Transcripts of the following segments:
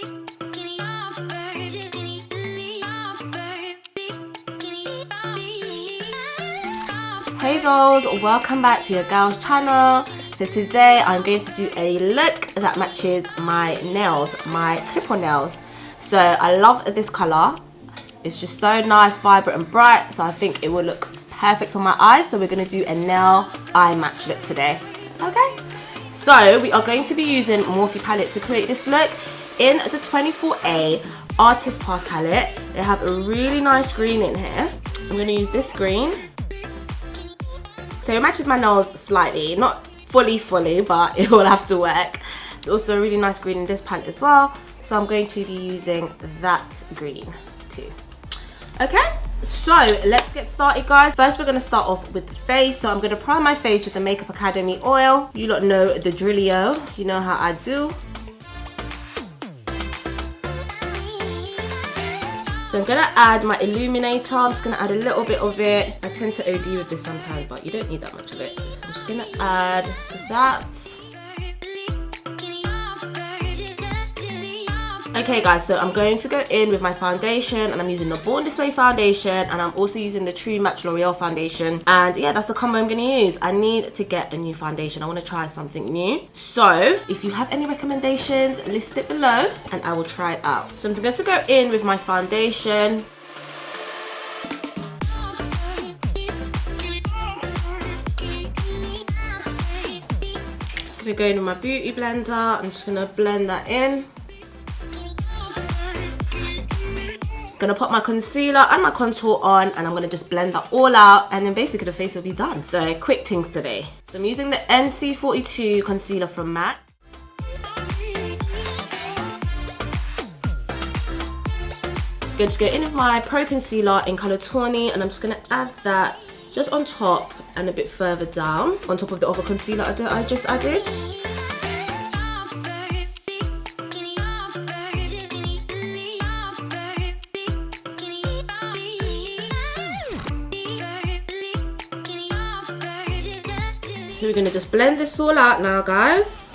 Hey dolls, welcome back to your girl's channel. So today I'm going to do a look that matches my nails, my clip-on nails. So I love this colour. It's just so nice, vibrant and bright, so I think it will look perfect on my eyes. So we're going to do a nail eye match look today. Okay, so we are going to be using Morphe palettes to create this look. In the 24A Artist Pass palette, they have a really nice green in here. I'm going to use this green. So it matches my nails slightly, not fully, but it will have to work. There's also a really nice green in this palette as well. So I'm going to be using that green too. Okay, so let's get started, guys. First, we're going to start off with the face. So I'm going to prime my face with the Makeup Academy oil. You lot know the drillio. You know how I do. So I'm gonna add my Illuminator. I'm just gonna add a little bit of it. I tend to OD with this sometimes, but you don't need that much of it. So I'm just gonna add that. Okay guys, so I'm going to go in with my foundation, and I'm using the Born This Way foundation, and I'm also using the True Match L'Oreal foundation. And yeah, that's the combo I'm gonna use. I need to get a new foundation. I wanna try something new. So if you have any recommendations, list it below and I will try it out. So I'm going to go in with my foundation. I'm gonna go in with my beauty blender. I'm just gonna blend that in. Gonna put my concealer and my contour on, and I'm gonna just blend that all out, and then basically the face will be done. So quick things today. So I'm using the NC42 concealer from MAC. Going to go in with my Pro Concealer in colour Tawny, and I'm just gonna add that just on top and a bit further down, on top of the other concealer I just added. So we're going to just blend this all out now, guys.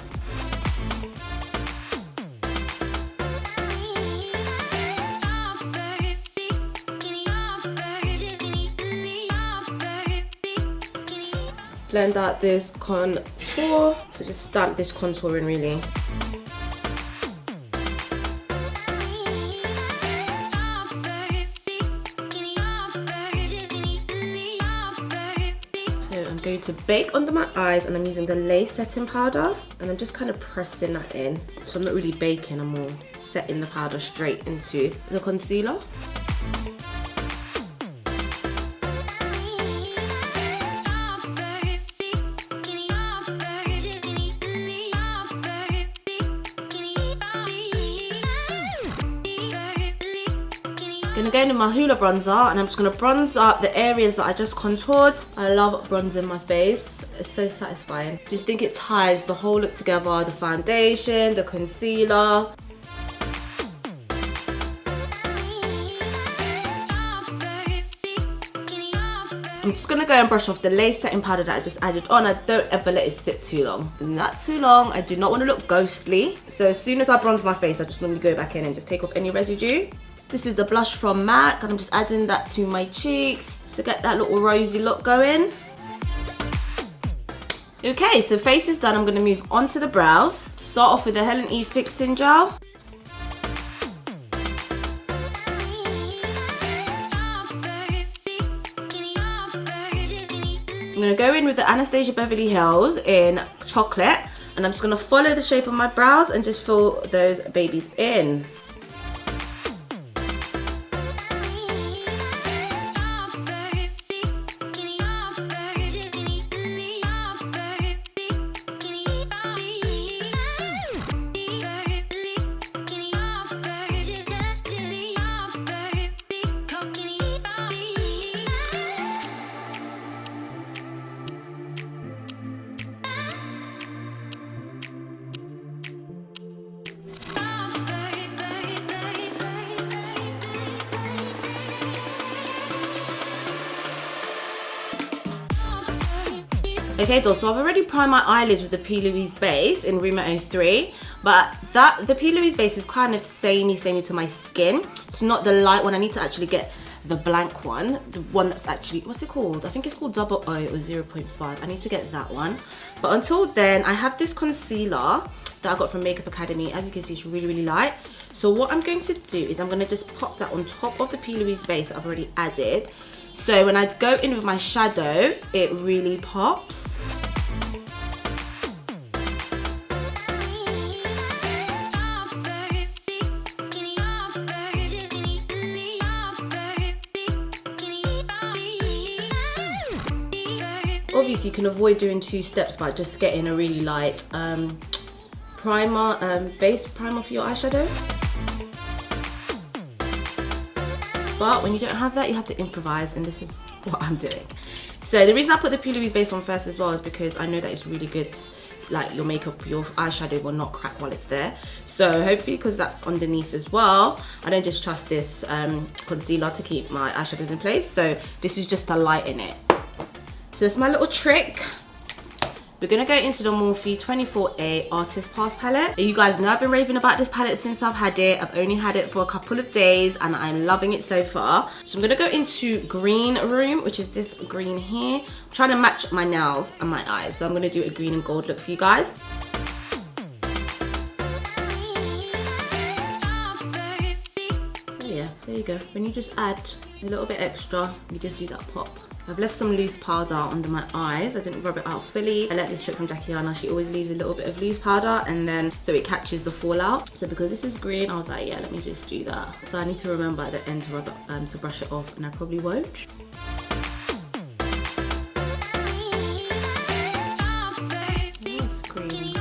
Blend out this contour. So just stamp this contour in really. I'm going to bake under my eyes, and I'm using the Lace setting powder, and I'm just kind of pressing that in. So I'm not really baking, I'm more setting the powder straight into the concealer. Gonna go in with my Hoola bronzer, and I'm just gonna bronze up the areas that I just contoured. I love bronzing my face, it's so satisfying. Just think it ties the whole look together, the foundation, the concealer. I'm just gonna go and brush off the Lace setting powder that I just added on. I don't ever let it sit too long. Not too long. I do not want to look ghostly. So as soon as I bronze my face, I just want to go back in and just take off any residue. This is the blush from MAC, and I'm just adding that to my cheeks just to get that little rosy look going. Okay, so face is done. I'm going to move on to the brows. Start off with the Helen Fixing Gel. So I'm going to go in with the Anastasia Beverly Hills in Chocolate, and I'm just going to follow the shape of my brows and just fill those babies in. Okay, dolls, so I've already primed my eyelids with the PLouise base in Rumour 03. But the PLouise base is kind of samey to my skin. It's not the light one. I need to actually get the blank one, the one that's actually, what's it called? I think it's called 00 or 0.5. I need to get that one. But until then, I have this concealer that I got from Makeup Academy. As you can see, it's really light. So what I'm going to do is I'm going to just pop that on top of the PLouise base that I've already added. So when I go in with my shadow, it really pops. Obviously you can avoid doing 2 steps by just getting a really light primer, base primer for your eyeshadow. But when you don't have that, you have to improvise, and this is what I'm doing. So the reason I put the PLouise base on first as well is because I know that it's really good, like your makeup, your eyeshadow will not crack while it's there. So hopefully, because that's underneath as well, I don't just trust this concealer to keep my eyeshadows in place. So this is just to lighten it. So that's my little trick. We're gonna go into the Morphe 24A Artist Pass palette. You guys know I've been raving about this palette since I've had it. I've only had it for a couple of days and I'm loving it so far. So I'm gonna go into Green Room, which is this green here. I'm trying to match my nails and my eyes. So I'm gonna do a green and gold look for you guys. Oh yeah, there you go. When you just add a little bit extra, you just do that pop. I've left some loose powder under my eyes. I didn't rub it out fully. I learned this trick from Jackiana. She always leaves a little bit of loose powder and then so it catches the fallout. So because this is green, I was like, yeah, let me just do that. So I need to remember at the end to rub it, to brush it off, and I probably won't. Yes, green.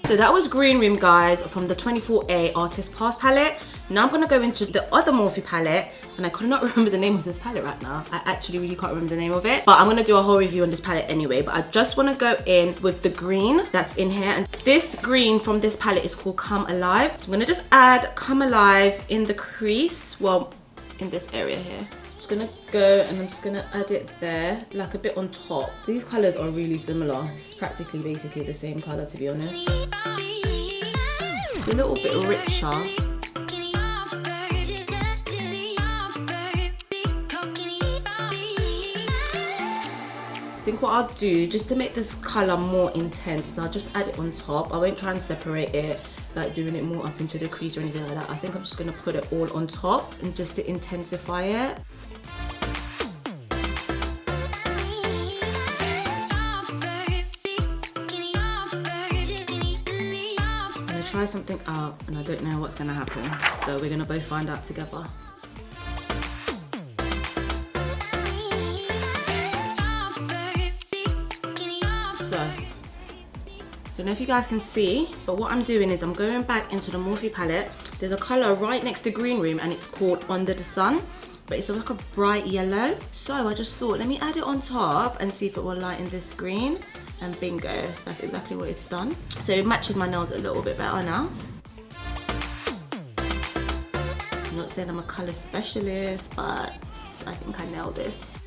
So that was Green Room, guys, from the 24A Artist Pass palette. Now I'm going to go into the other Morphe palette, and I could not remember the name of this palette right now. I actually really can't remember the name of it, but I'm going to do a whole review on this palette anyway. But I just want to go in with the green that's in here, and this green from this palette is called Come Alive. So I'm going to just add Come Alive in the crease, well, in this area here. Gonna go and I'm just gonna add it there, like a bit on top. These colors are really similar. It's practically basically the same color, to be honest. It's a little bit richer. I think what I'll do, just to make this color more intense, is I'll just add it on top. I won't try and separate it, like doing it more up into the crease or anything like that. I think I'm just gonna put it all on top and just to intensify it. Try something out and I don't know what's gonna happen, so we're gonna both find out together. So, don't know if you guys can see, but what I'm doing is I'm going back into the Morphe palette. There's a color right next to Green Room and it's called Under the Sun, but it's like a bright yellow. So I just thought, let me add it on top and see if it will lighten this green. And bingo, that's exactly what it's done. So it matches my nails a little bit better now. I'm not saying I'm a colour specialist, but I think I nailed this.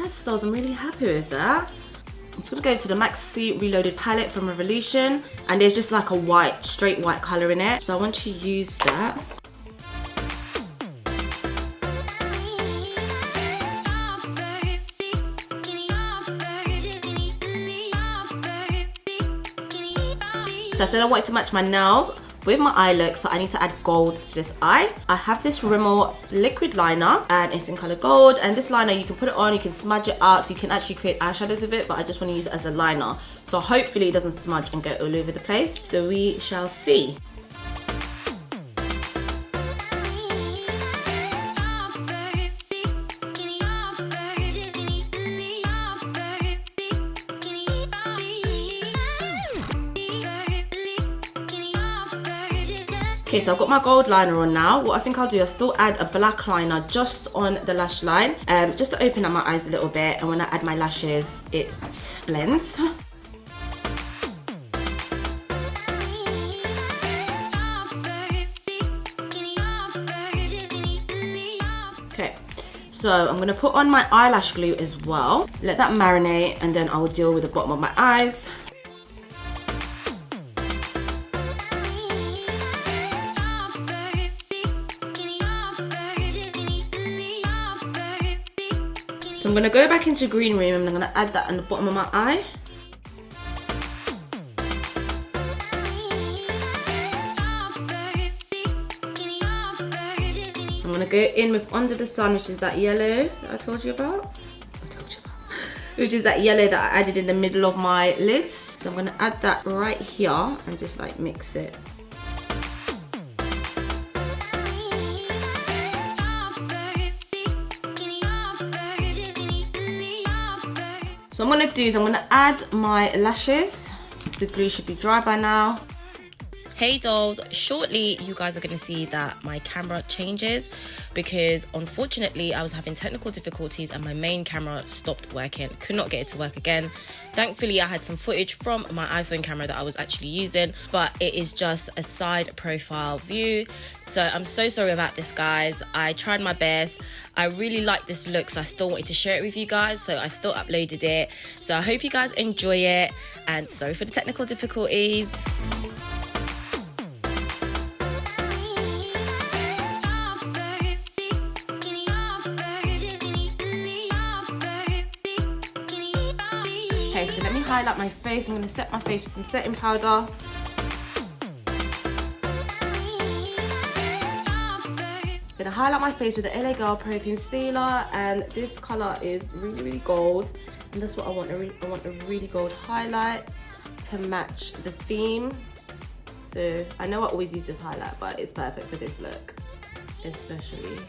So I'm really happy with that. I'm just gonna go to the Maxi Reloaded palette from Revolution, and there's just like a white, straight white color in it. So I want to use that. So I said I wanted to match my nails with my eye look, so I need to add gold to this eye. I have this Rumour liquid liner and it's in color gold, and this liner you can put it on, you can smudge it out, so you can actually create eyeshadows with it, but I just want to use it as a liner, so hopefully it doesn't smudge and go all over the place. So we shall see. Okay, so I've got my gold liner on now. What I think I'll do is still add a black liner just on the lash line, just to open up my eyes a little bit, and when I add my lashes, it blends. Okay, so I'm gonna put on my eyelash glue as well. Let that marinate, and then I will deal with the bottom of my eyes. So I'm gonna go back into green room and I'm gonna add that on the bottom of my eye. I'm gonna go in with Under the Sun, which is that yellow that I told you about. Which is that yellow that I added in the middle of my lids. So I'm gonna add that right here and just like mix it. So what I'm gonna do is I'm gonna add my lashes. So the glue should be dry by now. Hey dolls, shortly you guys are going to see that my camera changes because unfortunately I was having technical difficulties and my main camera stopped working. Could not get it to work again. Thankfully I had some footage from my iPhone camera that I was actually using, but it is just a side profile view. So I'm so sorry about this, guys. I tried my best. I really like this look, so I still wanted to share it with you guys, so I've still uploaded it. So I hope you guys enjoy it, and sorry for the technical difficulties. Okay, so let me highlight my face. I'm going to set my face with some setting powder. I'm going to highlight my face with the LA Girl Pro Concealer, and this colour is really, really gold. And that's what I want. I want a really gold highlight to match the theme. So I know I always use this highlight, but it's perfect for this look, especially.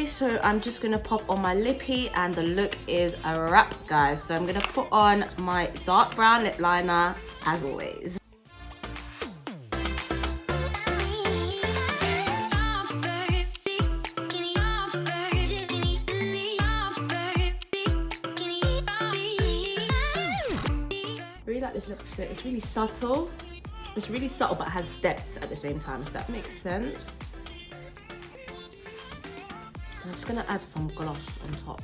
So I'm just gonna pop on my lippy and the look is a wrap, guys. So I'm gonna put on my dark brown lip liner as always. Really like this lipstick. It's really subtle. It's really subtle but has depth at the same time, if that makes sense. I'm just gonna add some gloss on top.